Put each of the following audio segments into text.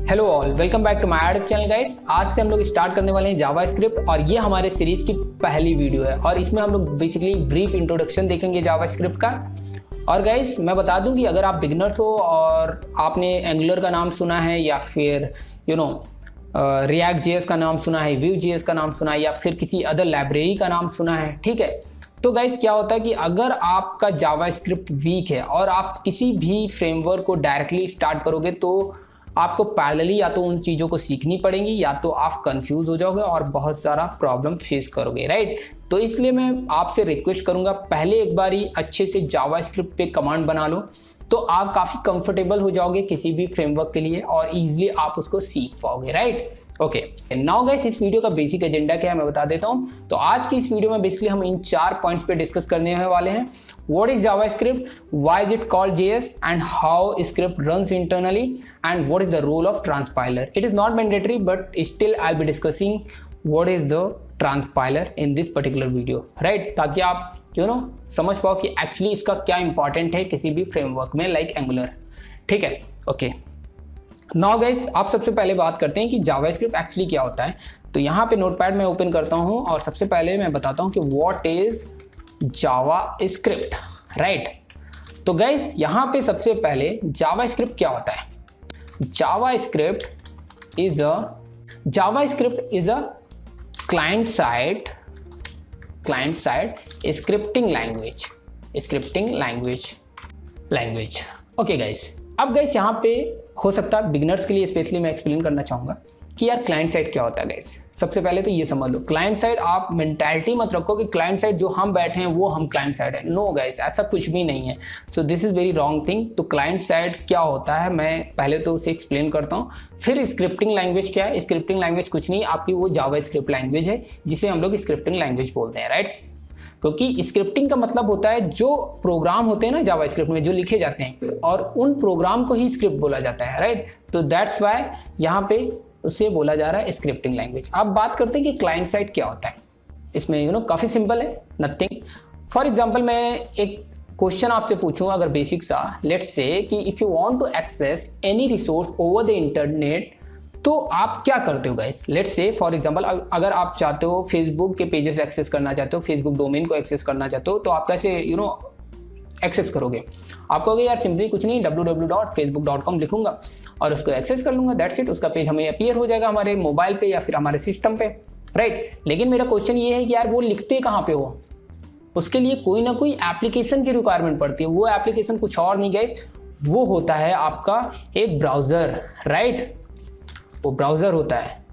Hello all, welcome back to my YouTube channel guys. आज से हम लोग स्टार्ट करने वाले हैं जावास्क्रिप्ट और ये हमारे सीरीज की पहली वीडियो है और इसमें हम लोग बेसिकली ब्रीफ इंट्रोडक्शन देखेंगे जावास्क्रिप्ट का। और गाइस मैं बता दूं कि अगर आप बिगिनर्स हो और आपने एंगुलर का नाम सुना है या फिर रिएक्ट जेएस का नाम सुना है, व्यू जेएस का नाम सुना है या फिर किसी अदर लाइब्रेरी का नाम सुना है, ठीक है, तो गाइस क्या होता है कि अगर आपका जावास्क्रिप्ट वीक है और आप किसी भी फ्रेमवर्क को डायरेक्टली स्टार्ट करोगे तो आपको पैरेलली या तो उन चीज़ों को सीखनी पड़ेंगी या तो आप कंफ्यूज हो जाओगे और बहुत सारा प्रॉब्लम फेस करोगे, राइट। तो इसलिए मैं आपसे रिक्वेस्ट करूंगा पहले एक बारी अच्छे से जावास्क्रिप्ट पे कमांड बना लो तो आप काफ़ी कंफर्टेबल हो जाओगे किसी भी फ्रेमवर्क के लिए और इजीली आप उसको सीख पाओगे, राइट। ओके, नाउ गाइस इस वीडियो का बेसिक एजेंडा क्या है मैं बता देता हूं। तो आज की इस वीडियो में बेसिकली हम इन 4 पॉइंट्स पे डिस्कस करने वाले हैं। What is JavaScript? Why is it called JS? And how script runs internally? And what is the role of transpiler? It is not mandatory, but still I'll be discussing what is the transpiler in this particular video, right? ताकि आप समझ पाओ कि actually इसका क्या important है किसी भी फ्रेमवर्क में लाइक एंगुलर, ठीक है। ओके, नाउ गाइस आप सबसे पहले बात करते हैं कि जावास्क्रिप्ट एक्चुअली क्या होता है। तो यहाँ पे नोटपैड में ओपन करता हूँ और सबसे पहले मैं बताता हूँ कि व्हाट इज जावास्क्रिप्ट, राइट। तो गाइस यहाँ पे सबसे पहले जावास्क्रिप्ट क्या होता है। JavaScript is a client side scripting language. Okay guys, अब गाइस यहाँ पे हो सकता है बिगिनर्स के लिए स्पेशली मैं एक्सप्लेन करना चाहूँगा कि यार क्लाइंट साइड क्या होता है गाइस। सबसे पहले तो ये समझ लो, क्लाइंट साइड आप मेंटालिटी मत रखो कि क्लाइंट साइड जो हम बैठे हैं वो हम क्लाइंट साइड है। नो गाइस, ऐसा कुछ भी नहीं है। So this is very wrong thing. तो क्लाइंट साइड क्या होता है मैं पहले तो उसे एक्सप्लेन करता हूँ, फिर स्क्रिप्टिंग लैंग्वेज क्या है। स्क्रिप्टिंग लैंग्वेज कुछ नहीं, आपकी वो जावास्क्रिप्ट लैंग्वेज है जिसे हम लोग स्क्रिप्टिंग लैंग्वेज बोलते हैं, राइट। क्योंकि स्क्रिप्टिंग का मतलब होता है जो प्रोग्राम होते हैं ना जावास्क्रिप्ट में जो लिखे जाते हैं और उन प्रोग्राम को ही स्क्रिप्ट बोला जाता है, राइट। तो दैट्स वाई यहाँ पे उसे बोला जा रहा है स्क्रिप्टिंग लैंग्वेज। अब बात करते हैं कि क्लाइंट साइड क्या होता है। इसमें काफ़ी सिंपल है, नथिंग। फॉर एग्जांपल मैं एक क्वेश्चन आपसे पूछूं अगर बेसिक सा, लेट्स से कि if you want to access any resource over the internet तो आप क्या करते हो guys. Let's say for example अगर आप चाहते हो फेसबुक के पेजेस एक्सेस करना चाहते हो, फेसबुक डोमेन को एक्सेस करना चाहते हो तो आप कैसे एक्सेस करोगे। आप कहोगे यार सिंपली कुछ नहीं, www.facebook.com लिखूंगा और उसको एक्सेस कर लूंगा, दैट्स इट। उसका पेज हमें अपीयर हो जाएगा हमारे मोबाइल पे या फिर हमारे सिस्टम पे, राइट। लेकिन मेरा क्वेश्चन ये है कि यार वो लिखते कहाँ पे हो। उसके लिए कोई ना कोई एप्लीकेशन की रिक्वायरमेंट पड़ती है। वो एप्लीकेशन कुछ और नहीं गाइस, वो होता है आपका एक ब्राउजर, राइट। वो ब्राउजर होता है।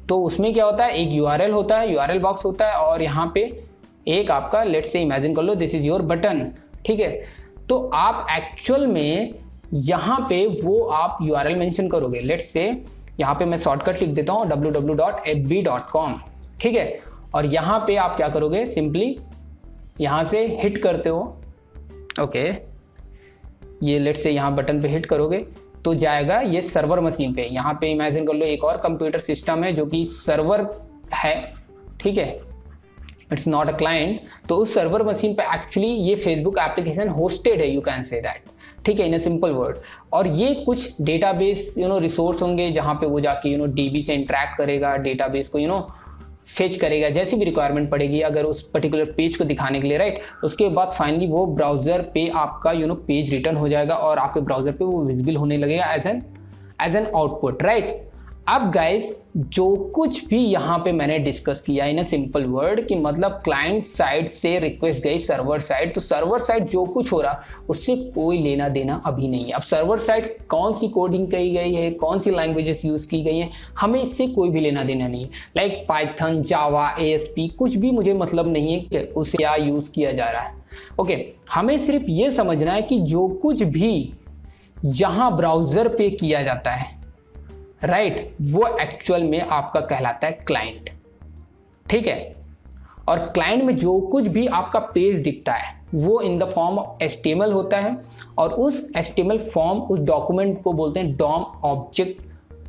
तो उसमें क्या होता है, एक यूआरएल होता है, यूआरएल बॉक्स होता है और यहाँ पे एक आपका लेट्स से इमेजिन कर लो दिस इज योर बटन, ठीक है। तो आप एक्चुअल में यहाँ पे वो आप यूआरएल मेंशन करोगे। लेट्स से यहाँ पे मैं शॉर्टकट लिख देता हूँ www.fb.com, ठीक है। और यहाँ पे आप क्या करोगे, सिंपली यहाँ से हिट करते हो, ओके। ये लेट्स से यहाँ बटन पे हिट करोगे तो जाएगा ये सर्वर मशीन पे। यहाँ पे इमेजिन कर लो एक और कंप्यूटर सिस्टम है जो कि सर्वर है, ठीक है, इट्स नॉट अ क्लाइंट। तो उस सर्वर मशीन पे एक्चुअली ये फेसबुक एप्लीकेशन होस्टेड है, यू कैन से दैट, ठीक है, इन अ सिंपल वर्ड। और ये कुछ डेटाबेस रिसोर्स होंगे जहाँ पे वो जाके डीबी से इंटरेक्ट करेगा, डेटाबेस को फेच करेगा जैसी भी रिक्वायरमेंट पड़ेगी अगर उस पर्टिकुलर पेज को दिखाने के लिए, राइट। उसके बाद फाइनली वो ब्राउजर पे आपका पेज रिटर्न हो जाएगा और आपके ब्राउजर पे वो विजिबल होने लगेगा एज एन आउटपुट, राइट। अब गाइस जो कुछ भी यहाँ पे मैंने डिस्कस किया इन अ सिंपल वर्ड कि मतलब क्लाइंट साइड से रिक्वेस्ट गई सर्वर साइड, तो सर्वर साइड जो कुछ हो रहा उससे कोई लेना देना अभी नहीं है। अब सर्वर साइड कौन सी कोडिंग की गई है, कौन सी लैंग्वेजेस यूज की गई हैं, हमें इससे कोई भी लेना देना नहीं है। लाइक पाइथन, जावा, ASP कुछ भी मुझे मतलब नहीं है कि उसे क्या यूज किया जा रहा है। ओके, हमें सिर्फ ये समझना है कि जो कुछ भी यहाँ ब्राउजर पे किया जाता है, राइट, वो एक्चुअल में आपका कहलाता है क्लाइंट, ठीक है। और क्लाइंट में जो कुछ भी आपका पेज दिखता है वो इन द फॉर्म HTML होता है और उस HTML फॉर्म उस डॉक्यूमेंट को बोलते हैं DOM ऑब्जेक्ट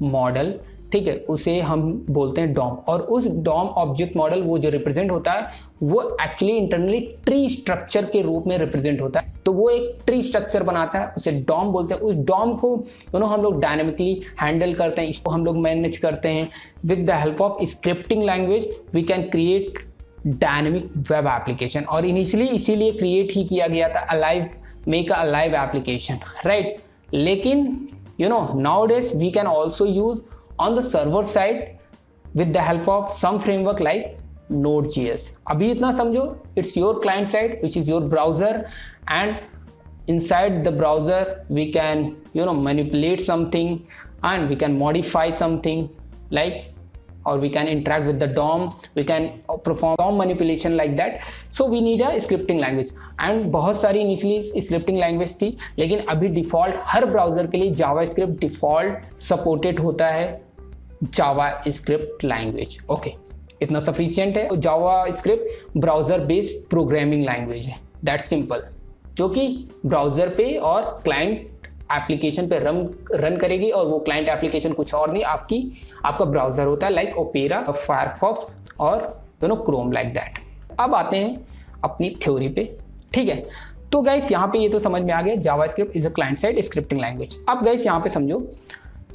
मॉडल ठीक है, उसे हम बोलते हैं डॉम। और उस डॉम ऑब्जेक्ट मॉडल वो जो रिप्रेजेंट होता है वो एक्चुअली इंटरनली ट्री स्ट्रक्चर के रूप में रिप्रेजेंट होता है। तो वो एक ट्री स्ट्रक्चर बनाता है, उसे डॉम बोलते हैं। उस डॉम को हम लोग डायनेमिकली हैंडल करते हैं, इसको हम लोग मैनेज करते हैं। With the help of scripting language we can create dynamic web application. और इनिशियली इसीलिए क्रिएट ही किया गया था, alive, make a live application, right. लेकिन nowadays we can also use on the server side with the help of some framework like Node.js. अभी इतना समझो, it's your client side which is your browser, and inside the browser we can manipulate something and we can modify something like, or we can interact with the DOM, we can perform DOM manipulation like that. So we need a scripting language, and बहुत सारी initially scripting language थी, लेकिन अभी default हर browser के लिए JavaScript default supported होता है, JavaScript language. Okay, इतना सफिशिएंट है। JavaScript browser based programming language है, दैट्स सिंपल, जो कि ब्राउज़र पे और क्लाइंट एप्लीकेशन पे रन करेगी। और वो क्लाइंट एप्लीकेशन कुछ और नहीं, आपका ब्राउज़र होता है, लाइक ओपेरा, फायरफॉक्स और क्रोम, लाइक दैट। अब आते हैं अपनी थ्योरी पे, ठीक है। तो गाइस यहाँ पे ये तो समझ में आ गया, JavaScript is a client side scripting language. अब गाइस यहाँ पे समझो,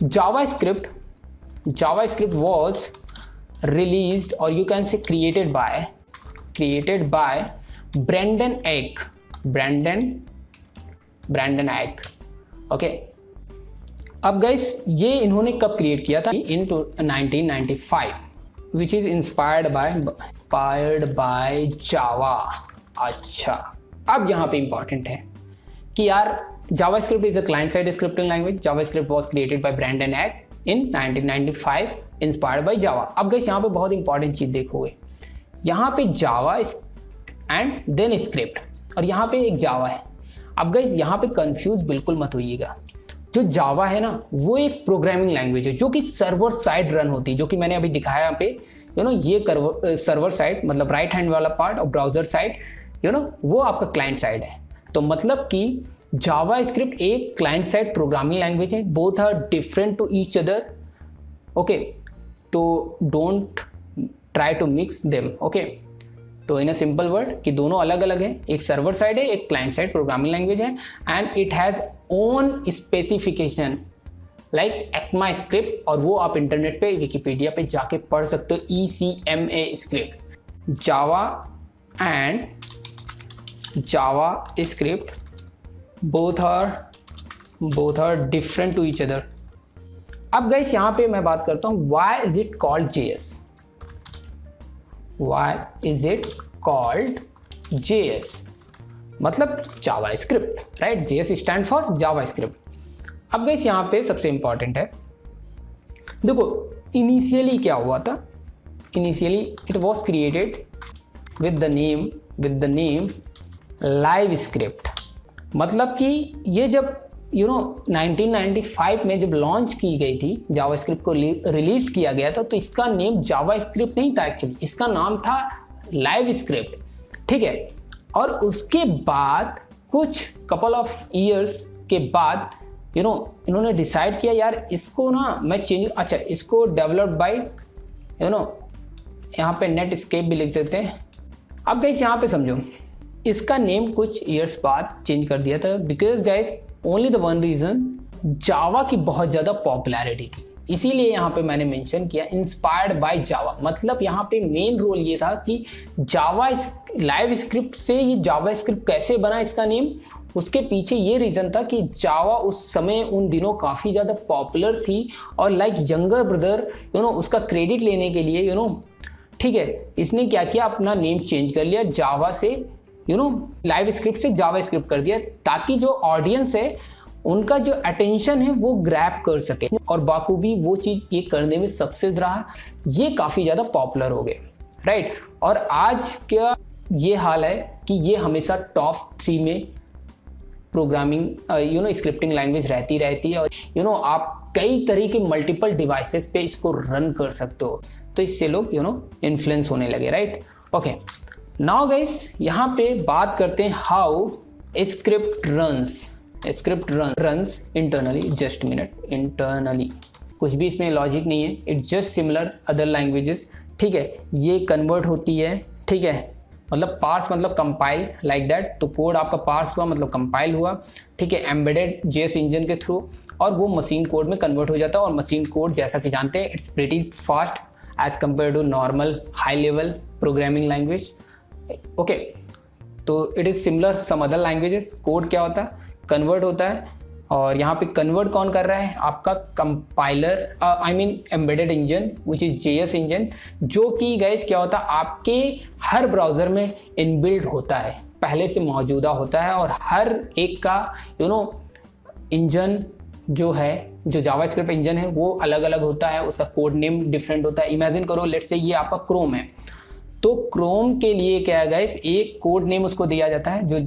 जावास्क्रिप्ट वाज रिलीज्ड, और you can say created by Brendan Eich. Okay, अब गाइस ये इन्होंने कब क्रिएट किया था? In 1995, which is inspired by Java. अच्छा, अब यहाँ पे इंपॉर्टेंट है कि यार JavaScript is a client side scripting language. JavaScript was created by Brendan Eich in 1995, inspired by Java. अब गाइस यहाँ पे बहुत इंपॉर्टेंट चीज देखोगे, यहाँ पे जावा एंड देन स्क्रिप्ट, और यहाँ पे एक जावा है। अब गाइस यहाँ पे कंफ्यूज बिल्कुल मत होइएगा, जो जावा है ना वो एक प्रोग्रामिंग लैंग्वेज है जो कि सर्वर साइड रन होती है, जो कि मैंने अभी दिखाया यहाँ पे, ये सर्वर साइड मतलब राइट हैंड वाला पार्ट, और ब्राउजर साइड वो आपका क्लाइंट साइड है। तो मतलब कि जावा स्क्रिप्ट एक क्लाइंट साइड प्रोग्रामिंग लैंग्वेज है, both are different to each other. Okay, तो don't try to mix them. Okay, तो इन अ सिंपल वर्ड कि दोनों अलग अलग हैं, एक सर्वर साइड है, एक क्लाइंट साइड प्रोग्रामिंग लैंग्वेज है, and it has own specification like ECMA script, और वो आप इंटरनेट पे विकिपीडिया पे जाके पढ़ सकते हो। ECMA script, Java and JavaScript both are different to each other. अब गाइस यहाँ पे मैं बात करता हूँ, why is it called JS? Why is it called JS? मतलब JavaScript, right? JS stand for JavaScript. अब गाइस यहाँ पे सबसे इंपॉर्टेंट है, देखो इनिशियली क्या हुआ था, initially it was created with the name live script. मतलब कि ये जब 1995 में जब लॉन्च की गई थी, जावास्क्रिप्ट को रिलीज किया गया था, तो इसका नेम जावास्क्रिप्ट नहीं था एक्चुअली, इसका नाम था लाइव स्क्रिप्ट, ठीक है। और उसके बाद कुछ कपल ऑफ ईयर्स के बाद इन्होंने डिसाइड किया यार इसको ना मैं चेंज, अच्छा इसको डेवलप्ड बाय यहाँ पे नेटस्केप भी लिख देते हैं। अब गाइस यहाँ पे समझो, इसका नेम कुछ ईयर्स बाद चेंज कर दिया था, because guys only the one reason, Java की बहुत ज़्यादा पॉपुलैरिटी थी, इसीलिए यहाँ पे मैंने मेंशन किया इंस्पायर्ड बाय जावा। मतलब यहाँ पे मेन रोल ये था कि जावा लाइव स्क्रिप्ट से ये जावा स्क्रिप्ट कैसे बना इसका नेम, उसके पीछे ये रीज़न था कि जावा उस समय उन दिनों काफ़ी ज़्यादा पॉपुलर थी, और लाइक यंगर ब्रदर उसका क्रेडिट लेने के लिए ठीक है, इसने क्या किया, अपना नेम चेंज कर लिया, जावा से लाइव स्क्रिप्ट से जावा स्क्रिप्ट कर दिया, ताकि जो ऑडियंस है उनका जो अटेंशन है वो ग्रैब कर सके, और बाखूबी वो चीज़ ये करने में सक्सेस रहा, ये काफ़ी ज़्यादा पॉपुलर हो गए, राइट। और आज क्या ये हाल है कि ये हमेशा टॉप 3 में प्रोग्रामिंग स्क्रिप्टिंग लैंग्वेज रहती है, और आप कई तरह के मल्टीपल डिवाइसेस पे इसको रन कर सकते हो, तो इससे लोग इन्फ्लुएंस होने लगे, राइट। ओके, नाउ गाइस यहाँ पे बात करते हैं how script runs internally. Just minute, internally कुछ भी इसमें लॉजिक नहीं है, it's just similar other languages, ठीक है। ये कन्वर्ट होती है, ठीक है, मतलब पार्स मतलब कंपाइल लाइक दैट, तो कोड आपका पार्स हुआ मतलब कंपाइल हुआ, ठीक है, एम्बेडेड जेएस इंजन के थ्रू, और वो मशीन कोड में कन्वर्ट हो जाता है। और मशीन कोड जैसा कि जानते हैं it's pretty fast as compare to normal high level programming language, okay. तो it is similar some other languages. Code क्या होता है, कन्वर्ट होता है, और यहाँ पे कन्वर्ट कौन कर रहा है, आपका compiler, I mean embedded engine which is JS engine, जो कि गाइस क्या होता है आपके हर ब्राउज़र में इनबिल्ट होता है, पहले से मौजूदा होता है। और हर एक का इंजन जो है, जो जावास्क्रिप्ट इंजन है वो अलग अलग होता है, उसका कोड नेम डिफरेंट होता है। इमेजिन करो लेट्स से ये आपका क्रोम है, तो क्रोम के लिए क्या है गाइस, एक कोड नेम उसको दिया जाता है, जो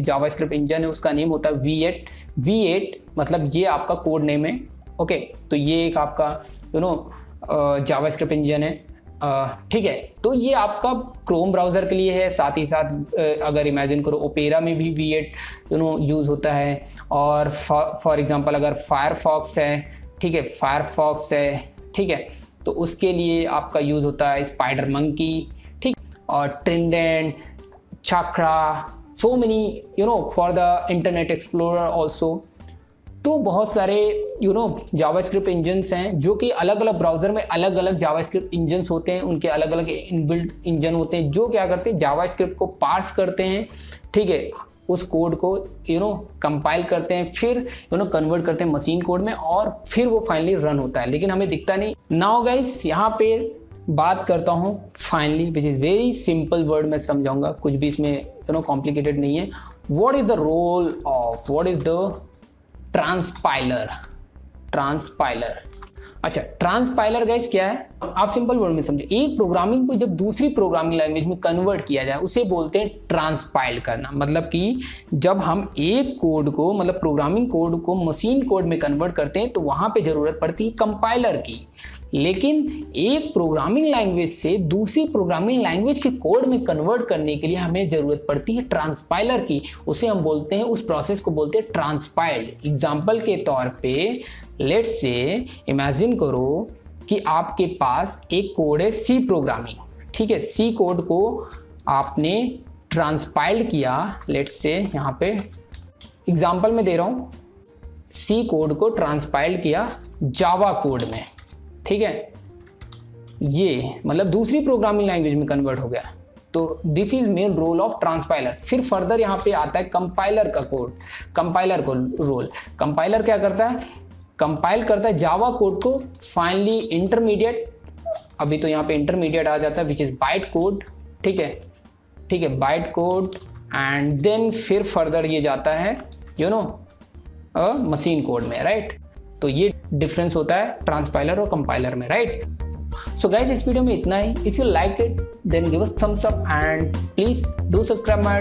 जावास्क्रिप्ट इंजन है उसका नेम होता है V8 मतलब ये आपका कोड नेम है, ओके। तो ये एक आपका जावास्क्रिप्ट इंजन है, ठीक है। तो ये आपका क्रोम ब्राउज़र के लिए है, साथ ही साथ अगर इमेजिन करो ओपेरा में भी V8 यूज़ होता है। और फॉर एग्जांपल अगर फायरफॉक्स है, ठीक है, फायरफॉक्स है, ठीक है, तो उसके लिए आपका यूज़ होता है स्पाइडर मंकी, ठीक, और Trident, chakra, so many for the internet explorer also. तो बहुत सारे जावास्क्रिप्ट इंजन्स हैं जो कि अलग अलग ब्राउज़र में अलग अलग जावास्क्रिप्ट इंजन्स होते हैं, उनके अलग अलग इनबिल्ट इंजन होते हैं जो क्या करते हैं, जावास्क्रिप्ट को पार्स करते हैं, ठीक है, उस कोड को कंपाइल करते हैं, फिर कन्वर्ट करते हैं मशीन कोड में, और फिर वो फाइनली रन होता है, लेकिन हमें दिखता नहीं। नाउ गाइस यहाँ पे बात करता हूँ finally, which is very simple word में समझाऊंगा, कुछ भी इसमें कॉम्प्लिकेटेड नहीं है। What is the role of, what is the transpiler. अच्छा, ट्रांसपाइलर गाइस क्या है, आप सिंपल वर्ड में समझे, एक प्रोग्रामिंग को जब दूसरी प्रोग्रामिंग लैंग्वेज में कन्वर्ट किया जाए उसे बोलते हैं ट्रांसपाइल करना। मतलब कि जब हम एक कोड को, मतलब प्रोग्रामिंग कोड को मशीन कोड में कन्वर्ट करते हैं तो वहां पे जरूरत पड़ती है कंपाइलर की, लेकिन एक प्रोग्रामिंग लैंग्वेज से दूसरी प्रोग्रामिंग लैंग्वेज के कोड में कन्वर्ट करने के लिए हमें जरूरत पड़ती है ट्रांसपाइलर की। उसे हम बोलते हैं, उस प्रोसेस को बोलते हैं ट्रांसपाइल्ड। एग्जांपल के तौर पे लेट्स से इमेजिन करो कि आपके पास एक कोड है सी प्रोग्रामिंग, ठीक है, सी कोड को आपने ट्रांसपाइल्ड किया, लेट्स से यहाँ पे एग्जांपल में दे रहा हूँ, सी कोड को ट्रांसपाइल्ड किया जावा कोड में, ठीक है, ये मतलब दूसरी प्रोग्रामिंग लैंग्वेज में कन्वर्ट हो गया। तो this is main role of transpiler. फिर फर्दर यहाँ पे आता है कंपाइलर का कोड, कंपाइलर को रोल। कंपाइलर क्या करता है, कंपाइल करता है जावा कोड को फाइनली इंटरमीडिएट, अभी तो यहाँ पे इंटरमीडिएट आ जाता है विच इज बाइट कोड, ठीक है, बाइट कोड, एंड देन फिर फर्दर ये जाता है मशीन कोड में, राइट। तो ये डिफरेंस होता है ट्रांसपाइलर और कंपाइलर में, राइट। सो गाइस इस वीडियो में इतना ही। If you like it then give us thumbs up and please do subscribe my